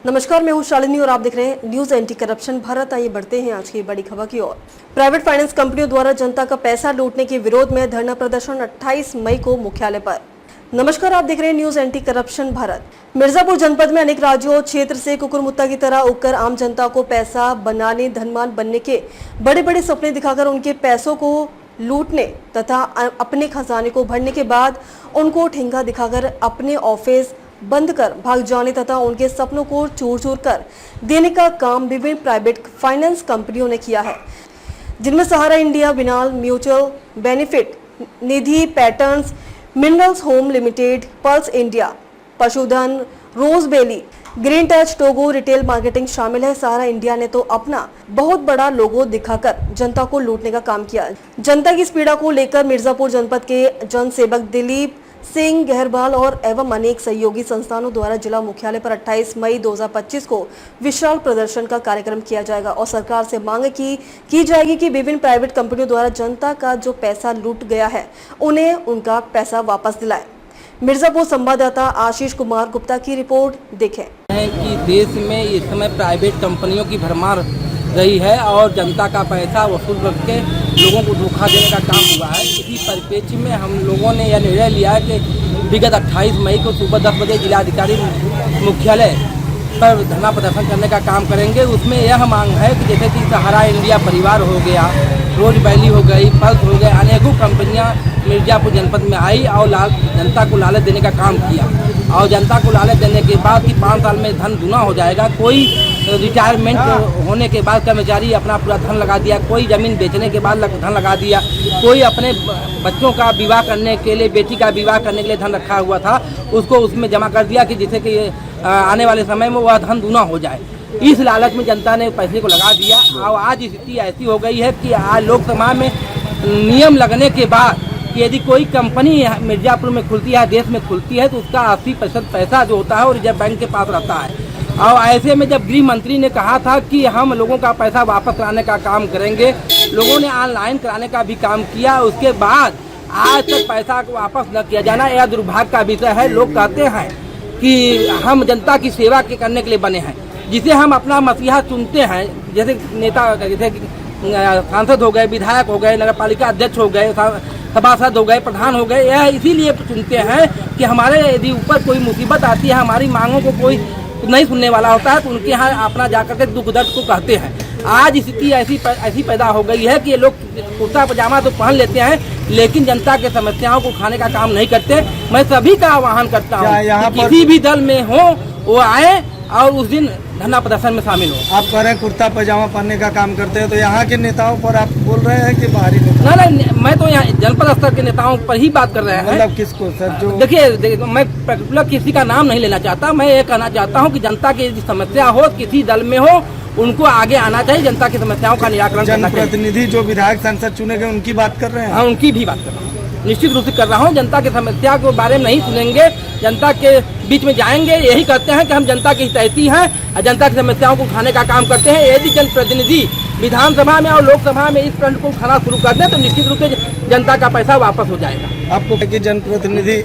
नमस्कार, मैं हूं शालिनी और आप देख रहे हैं न्यूज एंटी करप्शन भारत। आइए बढ़ते हैं आज की बड़ी खबर की ओर। प्राइवेट फाइनेंस कंपनियों द्वारा जनता का पैसा लूटने के विरोध में धरना प्रदर्शन 28 मई को मुख्यालय पर। नमस्कार, आप देख रहे हैं news anti corruption Bharat. Mirzapur जनपद में अनेक राज्यों और क्षेत्र से कुकुरमुत्ता की तरह उगकर आम जनता को पैसा बनाने, धनवान बनने के बड़े बड़े सपने दिखाकर उनके पैसों को लूटने तथा अपने खजाने को भरने के बाद उनको ठेंगा दिखाकर अपने ऑफिस बंद कर भाग जाने तथा उनके सपनों को चूर चूर कर देने का काम विभिन्न प्राइवेट फाइनेंस कंपनियों ने किया है, जिनमें सहारा इंडिया, बिनाल Mutual Benefit Nidhi, Patterns Minerals Home Limited, Pulse India, पशुधन, रोज बेली, ग्रीन टच, टोगो रिटेल मार्केटिंग शामिल है। सहारा इंडिया ने तो अपना बहुत बड़ा लोगो दिखाकर जनता को लूटने का काम किया। जनता की इस पीड़ा को लेकर मिर्जापुर जनपद के जन सेवक दिलीप सिंह गहरवाल और एवं अनेक सहयोगी संस्थानों द्वारा जिला मुख्यालय पर 28 मई 2025 को विशाल प्रदर्शन का कार्यक्रम किया जाएगा और सरकार से मांग की जाएगी कि विभिन्न प्राइवेट कंपनियों द्वारा जनता का जो पैसा लूट गया है उन्हें उनका पैसा वापस दिलाए। मिर्जापुर संवाददाता आशीष कुमार गुप्ता की रिपोर्ट देखें। कि देश में इस समय प्राइवेट कंपनियों की भरमार रही है और जनता का पैसा वसूल करके लोगों को धोखा देने का काम हुआ है। इसी परिप्रेक्ष्य में हम लोगों ने यह निर्णय लिया है कि विगत 28 मई को सुबह 10 बजे जिलाधिकारी मुख्यालय पर धरना प्रदर्शन करने का काम करेंगे। उसमें यह मांग है कि जैसे कि सहारा इंडिया परिवार हो गया, रोज वैली हो गई, पल्स हो गए, अनेकों कंपनियां मिर्जापुर जनपद में आई और जनता को लालच देने का काम किया और जनता को लालच देने के बाद कि 5 साल में धन दूना हो जाएगा। कोई रिटायरमेंट होने के बाद कर्मचारी अपना पूरा धन लगा दिया, कोई ज़मीन बेचने के बाद धन लगा दिया, कोई अपने बच्चों का विवाह करने के लिए, बेटी का विवाह करने के लिए धन रखा हुआ था उसको उसमें जमा कर दिया कि जिससे कि आने वाले समय में वह धन दूना हो जाए। इस लालच में जनता ने पैसे को लगा दिया और आज स्थिति ऐसी हो गई है कि आज लोकसभा में नियम लगने के बाद कि यदि कोई कंपनी मिर्जापुर में खुलती है, देश में खुलती है, तो उसका 80% पैसा जो होता है वो रिजर्व बैंक के पास रहता है। और ऐसे में जब गृह मंत्री ने कहा था कि हम लोगों का पैसा वापस कराने का काम करेंगे, लोगों ने ऑनलाइन कराने का भी काम किया। उसके बाद आज तक पैसा को वापस न किया जाना यह दुर्भाग्य का विषय है। लोग कहते हैं कि हम जनता की सेवा करने के लिए बने हैं, जिसे हम अपना मसीहा चुनते हैं, जैसे नेता, जैसे सांसद हो गए, विधायक हो गए, नगर पालिका अध्यक्ष हो गए, सभासद हो गए, प्रधान हो गए। यह इसीलिए चुनते हैं कि हमारे यदि ऊपर कोई मुसीबत आती है, हमारी मांगों को कोई नहीं सुनने वाला होता है, तो उनके यहाँ अपना जाकर के दुख दर्द को कहते हैं। आज स्थिति ऐसी पैदा हो गई है कि ये लोग कुर्ता पजामा तो पहन लेते हैं लेकिन जनता के समस्याओं को उठाने का काम नहीं करते। मैं सभी का आह्वान करता हूँ कि किसी भी दल में हो वो आए और उस दिन धरना प्रदर्शन में शामिल हो। आप कह रहे हैं कुर्ता पजामा पहनने का काम करते हैं, तो यहाँ के नेताओं पर आप बोल रहे हैं कि बाहरी नेता? नहीं, मैं तो यहाँ जनपद स्तर के नेताओं पर ही बात कर रहे हैं। मतलब किसको सर? जो देखिए, मैं पर्टिकुलर किसी का नाम नहीं लेना चाहता। मैं ये कहना चाहता हूँ कि जनता की यदि समस्या हो, किसी दल में हो, उनको आगे आना चाहिए, जनता की समस्याओं का निराकरण करना चाहिए। जनप्रतिनिधि जो विधायक सांसद चुने गए उनकी बात कर रहे हैं? हाँ, उनकी भी बात कर रहा हूँ, निश्चित रूप से कर रहा हूँ। जनता की समस्या के बारे में नहीं सुनेंगे, जनता के बीच में जाएंगे। यही कहते हैं कि हम जनता के हितैषी हैं और जनता की समस्याओं को उठाने का काम करते हैं। यदि जनप्रतिनिधि विधानसभा में और लोकसभा में इस प्रश्न को उठाना शुरू कर दें तो निश्चित रूप से जनता का पैसा वापस हो जाएगा। आपको कि जनप्रतिनिधि